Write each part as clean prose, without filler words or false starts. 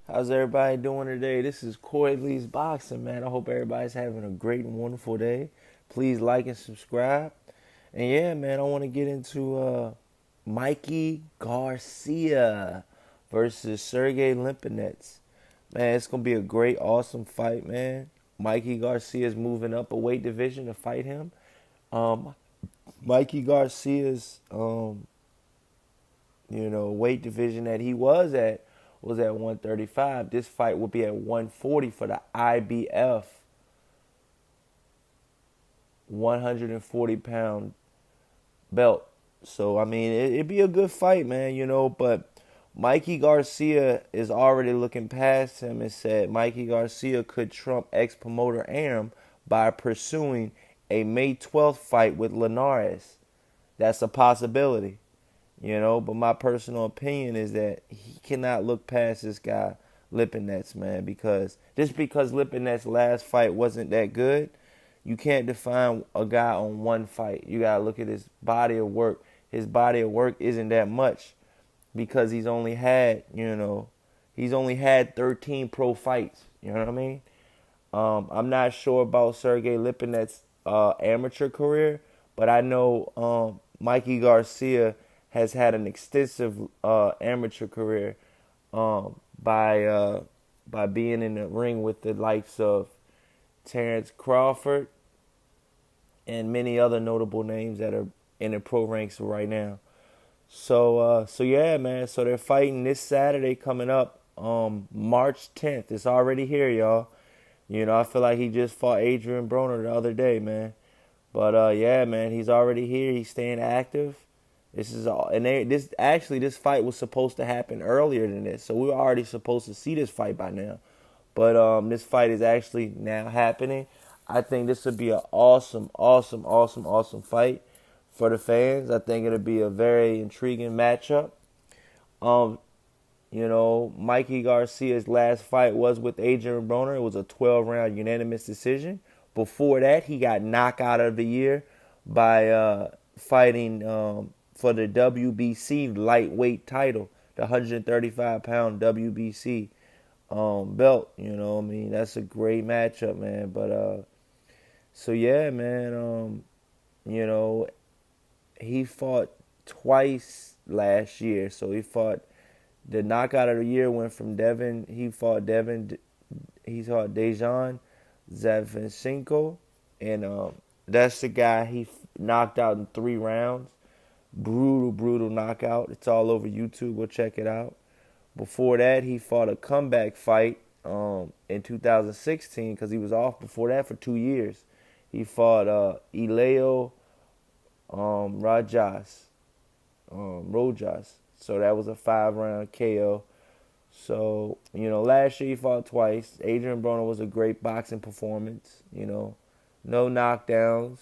How's everybody doing today? This is Corey Lee's Boxing, man. I hope everybody's having a great and wonderful day. Please like and subscribe. And yeah, man, I want to get into Mikey Garcia versus Sergey Lipinets. Man, it's going to be a great, awesome fight, man. Mikey Garcia is moving up a weight division to fight him. Um, Mikey Garcia's weight division that he was at 135. This fight will be at 140 for the IBF 140-pound belt. So, I mean, it'd be a good fight, man, but Mikey Garcia is already looking past him and said Mikey Garcia could trump ex-promoter Arum by pursuing a May 12th fight with Linares. That's a possibility. But my personal opinion is that he cannot look past this guy, Lipinets, man, because just because Lipinets' last fight wasn't that good, you can't define a guy on one fight. You got to look at his body of work. His body of work isn't that much because he's only had 13 pro fights. You know what I mean? I'm not sure about Sergey Lipinets' amateur career, but I know Mikey Garcia has had an extensive amateur career by being in the ring with the likes of Terrence Crawford and many other notable names that are in the pro ranks right now. So yeah, man. So they're fighting this Saturday coming up, March 10th. It's already here, y'all. I feel like he just fought Adrian Broner the other day, man. But yeah, man, he's already here. He's staying active. This is all, and this fight was supposed to happen earlier than this, so we were already supposed to see this fight by now. But this fight is actually now happening. I think this would be an awesome, awesome, awesome, awesome fight for the fans. I think it'll be a very intriguing matchup. Um, Mikey Garcia's last fight was with Adrian Broner. It was a 12-round unanimous decision. Before that, he got knockout of the year by fighting for the WBC lightweight title, the 135-pound WBC belt. I mean, that's a great matchup, man. But so yeah, man. He fought twice last year. So he fought the knockout of the year went from Devin. He fought Dejan Zavinchenko, and that's the guy he knocked out in 3 rounds. Brutal knockout. It's all over YouTube. Go check it out. Before that, he fought a comeback fight in 2016 because he was off before that for 2 years. He fought Eleo Rojas. So that was a 5-round KO. So, last year he fought twice. Adrian Broner was a great boxing performance. No knockdowns.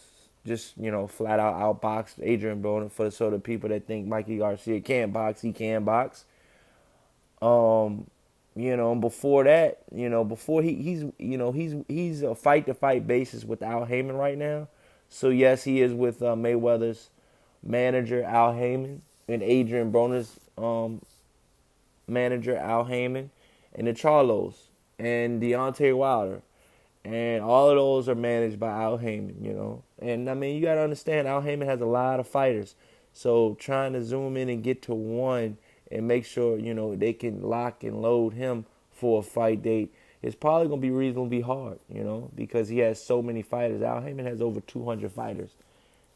Just, flat out outboxed Adrian Broner for the sort of people that think Mikey Garcia can't box, he can box. And before that, before he's a fight to fight basis with Al Heyman right now. So yes, he is with Mayweather's manager Al Heyman and Adrian Broner's manager Al Heyman and the Charlos and Deontay Wilder. And all of those are managed by Al Heyman, And, I mean, you got to understand, Al Heyman has a lot of fighters. So trying to zoom in and get to one and make sure, they can lock and load him for a fight date is probably going to be reasonably hard, because he has so many fighters. Al Heyman has over 200 fighters.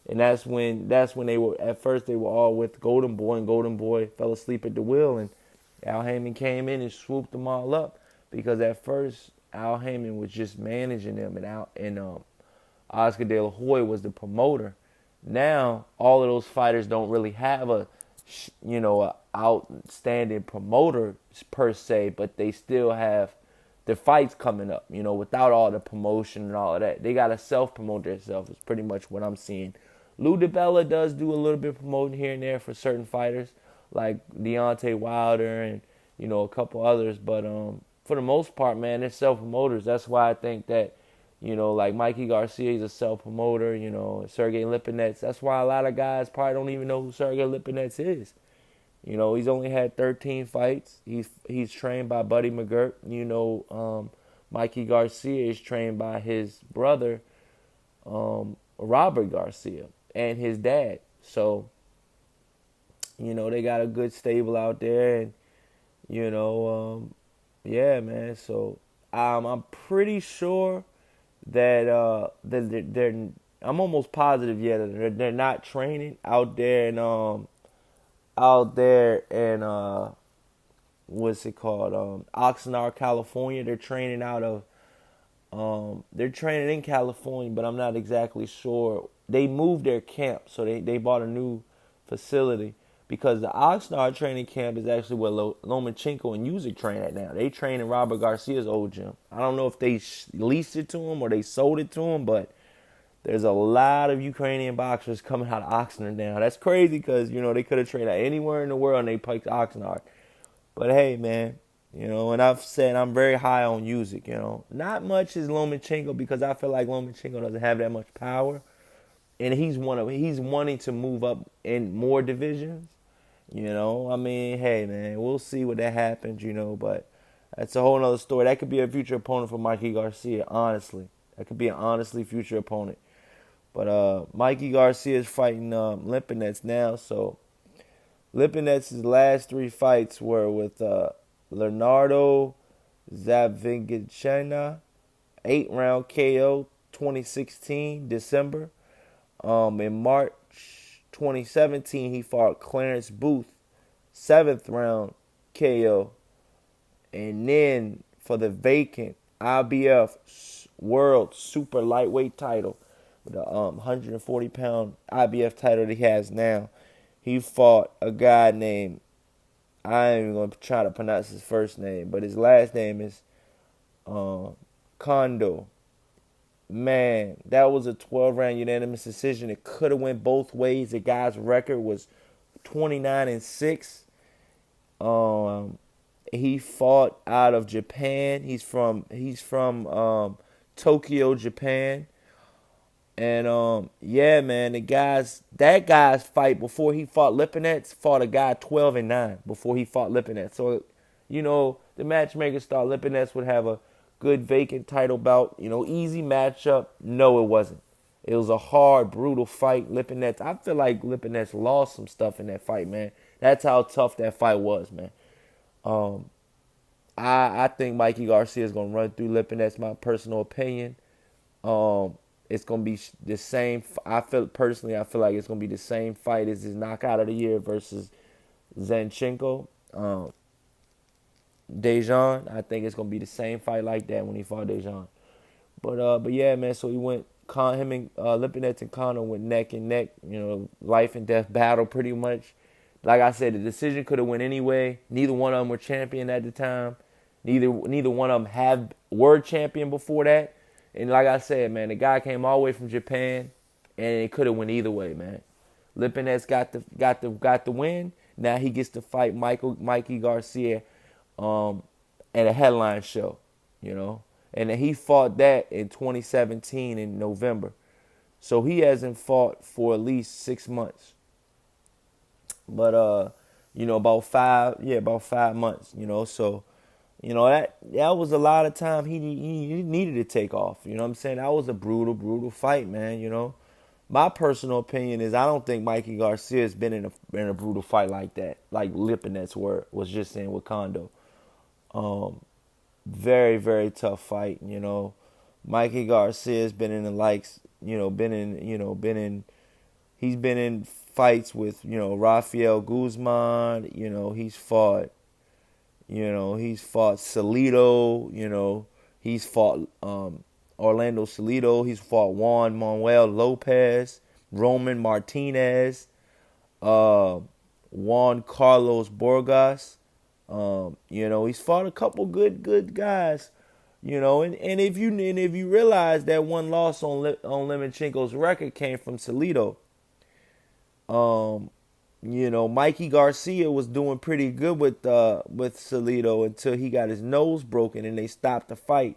And that's when at first they were all with Golden Boy, and Golden Boy fell asleep at the wheel, and Al Heyman came in and swooped them all up because at first Al Heyman was just managing them, and Oscar De La Hoya was the promoter. Now all of those fighters don't really have a outstanding promoter per se, but they still have the fights coming up. Without all the promotion and all of that, they got to self promote themselves. Is pretty much what I'm seeing. Lou DiBella does do a little bit of promoting here and there for certain fighters, like Deontay Wilder and a couple others, but for the most part, man, they're self-promoters. That's why I think that, like Mikey Garcia is a self-promoter, Sergey Lipinets. That's why a lot of guys probably don't even know who Sergey Lipinets is. He's only had 13 fights. He's trained by Buddy McGirt. Mikey Garcia is trained by his brother, Robert Garcia, and his dad. So, they got a good stable out there, and yeah, man. So, I'm pretty sure that they're. I'm almost positive, yeah, that they're not training out there in what's it called? Oxnard, California. They're training in California, but I'm not exactly sure. They moved their camp, so they bought a new facility because the Oxnard training camp is actually where Lomachenko and Usyk train at now. They train in Robert Garcia's old gym. I don't know if they leased it to him or they sold it to him, but there's a lot of Ukrainian boxers coming out of Oxnard now. That's crazy because, they could have trained anywhere in the world and they picked Oxnard. But hey, man, and I've said I'm very high on Usyk, Not much is Lomachenko because I feel like Lomachenko doesn't have that much power. And he's wanting to move up in more divisions. I mean, hey, man, we'll see what that happens, but that's a whole nother story. That could be a future opponent for Mikey Garcia, honestly. That could be an honestly future opponent. But Mikey Garcia is fighting Lipinets now. So Lipinets' last 3 fights were with Leonardo Zavignachena, 8-round KO, 2016, December. In March 2017, he fought Clarence Booth, 7th round KO. And then for the vacant IBF World Super Lightweight title, the 140-pound IBF title that he has now, he fought a guy named, I ain't even going to try to pronounce his first name, but his last name is Kondo. Man, that was a 12-round unanimous decision. It could have went both ways. The guy's record was 29-6. He fought out of Japan. He's from Tokyo, Japan. And yeah, man, that guy's fight before he fought Lipinets fought a guy 12-9 before he fought Lipinets. So, the matchmakers thought Lipinets would have a good vacant title bout, easy matchup. No, it wasn't. It was a hard, brutal fight. Lipinets, I feel like Lipinets lost some stuff in that fight, man. That's how tough that fight was, man. I think Mikey Garcia is gonna run through Lipinets. My personal opinion. It's gonna be the same. I feel like it's gonna be the same fight as his knockout of the year versus Zanchenko. Dejan, I think it's gonna be the same fight like that when he fought Dejan. But yeah, man. So him and Lipinets and Conor went neck and neck. Life and death battle, pretty much. Like I said, the decision could have went anyway. Neither one of them were champion at the time. Neither one of them were champion before that. And like I said, man, the guy came all the way from Japan, and it could have went either way, man. Lipinets got the win. Now he gets to fight Mikey Garcia at a headline show, And then he fought that in 2017 in November. So he hasn't fought for at least 6 months. But about 5 months, So, that was a lot of time he needed to take off. You know what I'm saying? That was a brutal, brutal fight, man, My personal opinion is I don't think Mikey Garcia has been in a brutal fight like that, like Lipinets was just saying with Kondo. Very, very tough fight, Mikey Garcia has been in the likes, he's been in fights with, Rafael Guzman, he's fought Salido, he's fought Orlando Salido, he's fought Juan Manuel Lopez, Roman Martinez, Juan Carlos Borgas. He's fought a couple good guys, and if you realize that one loss on Lomachenko's record came from Salido. Mikey Garcia was doing pretty good with Salido until he got his nose broken and they stopped the fight.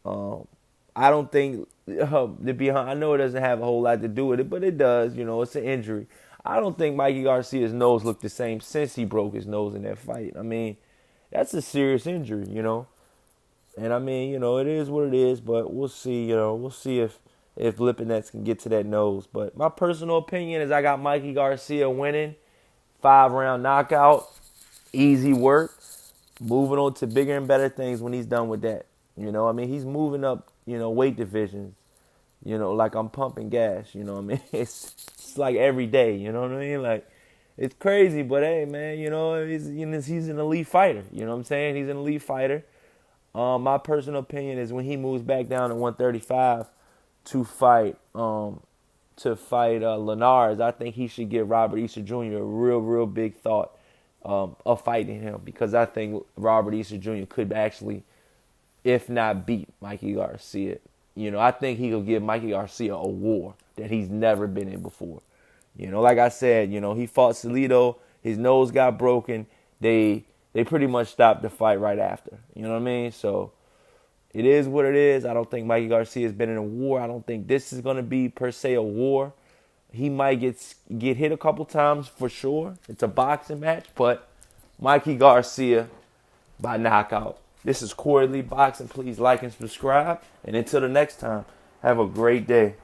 I don't think I know it doesn't have a whole lot to do with it, but it does. It's an injury. I don't think Mikey Garcia's nose looked the same since he broke his nose in that fight. I mean, that's a serious injury, you know. And I mean, you know, it is what it is, but we'll see, you know, we'll see if Lipinets can get to that nose. But my personal opinion is I got Mikey Garcia winning, 5-round knockout, easy work, moving on to bigger and better things when he's done with that. You know, I mean, he's moving up, you know, weight divisions, you know, like I'm pumping gas, you know what I mean? It's like every day, you know what I mean? Like, it's crazy, but hey, man, you know, he's an elite fighter, you know what I'm saying? He's an elite fighter. My personal opinion is when he moves back down to 135 to fight Linares, I think he should give Robert Easter Jr. a real big thought of fighting him, because I think Robert Easter Jr. could actually, if not beat Mikey Garcia. You know, I think he could give Mikey Garcia a war that he's never been in before. You know, like I said, you know, he fought Salido, his nose got broken. They pretty much stopped the fight right after. You know what I mean? So it is what it is. I don't think Mikey Garcia has been in a war. I don't think this is going to be per se a war. He might get hit a couple times for sure. It's a boxing match, but Mikey Garcia by knockout. This is Quarterly Boxing. Please like and subscribe. And until the next time, have a great day.